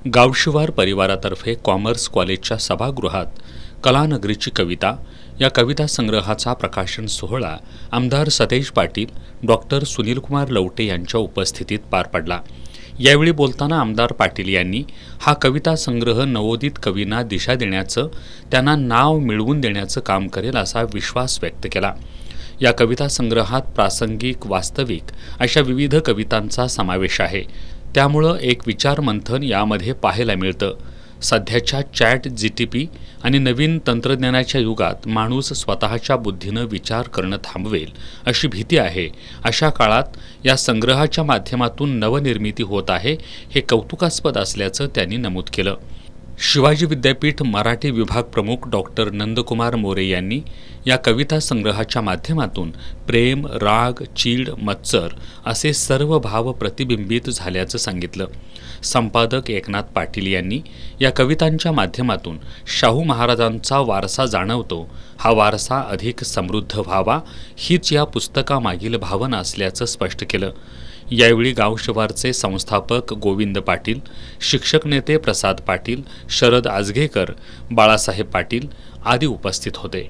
गावशिवार परिवारातर्फे commerce कॉलेजच्या सभागृहात कलानगरीची कविता या कविता संग्रहाचा प्रकाशन सोहळा आमदार सतेज पाटील, डॉक्टर सुनीलकुमार लवटे यांच्या उपस्थितीत पार पडला। यावेळी बोलताना आमदार पाटील यांनी हा कविता संग्रह नवोदित कवींना दिशा देण्याचं, त्यांना नाव मिळवून देण्याचं काम करेल असा विश्वास व्यक्त केला। या कविता संग्रहात प्रासंगिक, वास्तविक अशा विविध कवितांचा समावेश आहे। त्यामुळं एक विचारमंथन यामध्ये पाहायला मिळतं। सध्याच्या चॅट जीटीपी आणि नवीन तंत्रज्ञानाच्या युगात माणूस स्वतःच्या बुद्धीनं विचार करणं थांबवेल अशी भीती आहे। अशा काळात या संग्रहाच्या माध्यमातून नवनिर्मिती होत आहे, हे कौतुकास्पद असल्याचं त्यांनी नमूद केलं। शिवाजी विद्यापीठ मराठी विभाग प्रमुख डॉक्टर नंदकुमार मोरे यांनी या कविता संग्रहाच्या माध्यमातून प्रेम, राग, चीड, मत्सर असे सर्व भाव प्रतिबिंबित झाल्याचं सांगितलं। संपादक एकनाथ पाटील यांनी या कवितांच्या माध्यमातून शाहू महाराजांचा वारसा जाणवतो, हा वारसा अधिक समृद्ध व्हावा हीच या पुस्तकामागील भावना असल्याचं स्पष्ट केलं। यावेळी गावशिवारचे संस्थापक गोविंद पाटील, शिक्षक नेते प्रसाद पाटील, शरद आजगेकर, बाळासाहेब पाटील आदी उपस्थित होते।